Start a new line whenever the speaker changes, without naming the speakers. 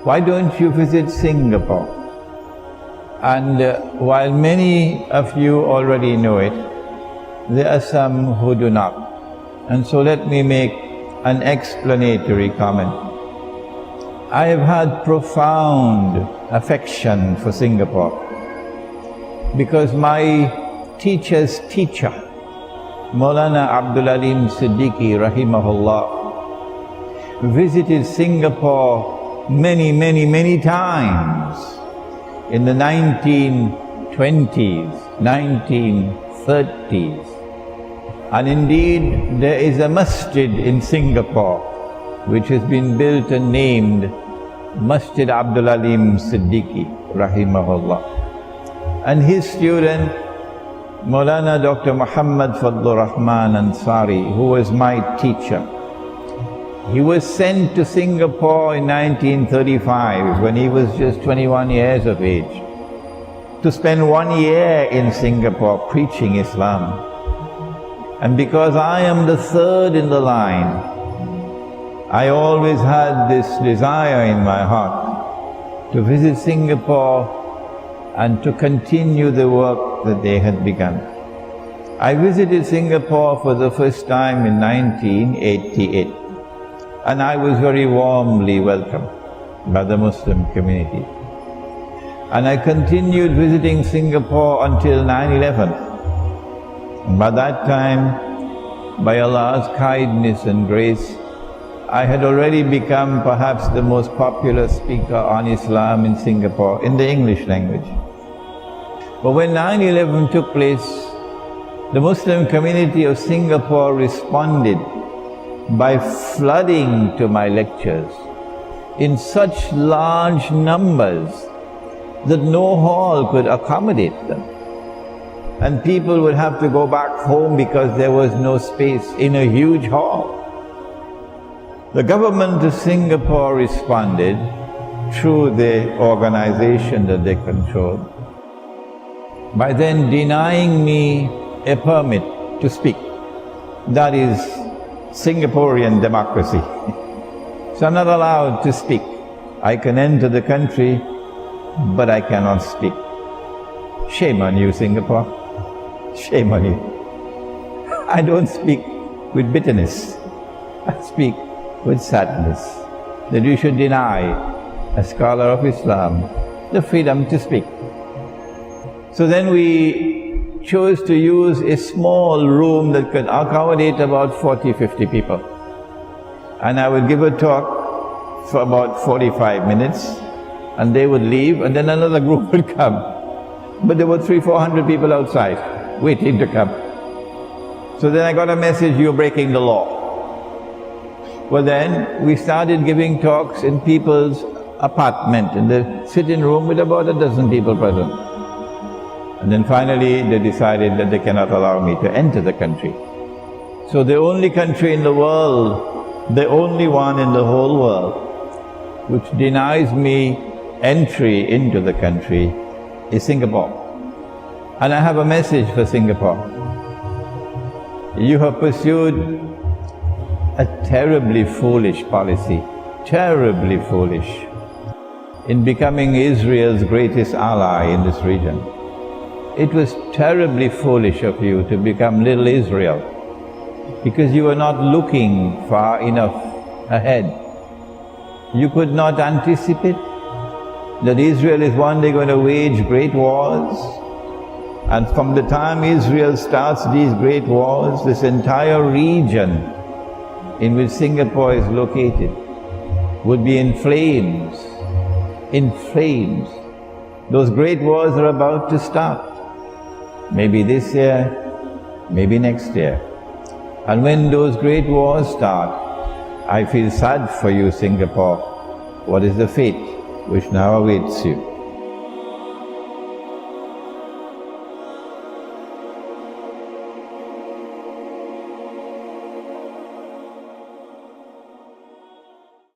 why don't you visit Singapore? And while many of you already know it, there are some who do not. And so let me make an explanatory comment. I have had profound affection for Singapore because my teacher's teacher, Maulana Abdul Alim Siddiqui rahimahullah, visited Singapore many times in the 1920s, 1930s. And indeed, there is a masjid in Singapore which has been built and named Masjid Abdul Alim Siddiqui rahimahullah. And his student, Maulana Dr. Muhammad Fadlur Rahman Ansari, who was my teacher, he was sent to Singapore in 1935 when he was just 21 years of age to spend 1 year in Singapore preaching Islam. And because I am the third in the line, I always had this desire in my heart to visit Singapore and to continue the work that they had begun. I visited Singapore for the first time in 1988. And I was very warmly welcomed by the Muslim community. And I continued visiting Singapore until 9/11. By that time, by Allah's kindness and grace, I had already become perhaps the most popular speaker on Islam in Singapore, in the English language. But when 9/11 took place, the Muslim community of Singapore responded by flooding to my lectures in such large numbers that no hall could accommodate them. And people would have to go back home because there was no space in a huge hall. The government of Singapore responded through the organization that they controlled by then denying me a permit to speak. That is Singaporean democracy. So I'm not allowed to speak. I can enter the country, but I cannot speak. Shame on you, Singapore. Shame on you. I don't speak with bitterness. I speak with sadness that you should deny a scholar of Islam the freedom to speak. So then we chose to use a small room that could accommodate about 40-50 people. And I would give a talk for about 45 minutes, and they would leave, and then another group would come. But there were 300-400 people outside, waiting to come. So then I got a message, you're breaking the law. Well then, we started giving talks in people's apartment, in the sitting room with about a dozen people present. And then finally they decided that they cannot allow me to enter the country. So the only country in the world, the only one in the whole world, which denies me entry into the country is Singapore. And I have a message for Singapore. You have pursued a terribly foolish policy, terribly foolish, in becoming Israel's greatest ally in this region. It was terribly foolish of you to become little Israel because you were not looking far enough ahead. You could not anticipate that Israel is one day going to wage great wars, and from the time Israel starts these great wars, this entire region in which Singapore is located would be in flames, in flames. Those great wars are about to start. Maybe this year, maybe next year. And when those great wars start, I feel sad for you, Singapore. What is the fate which now awaits you?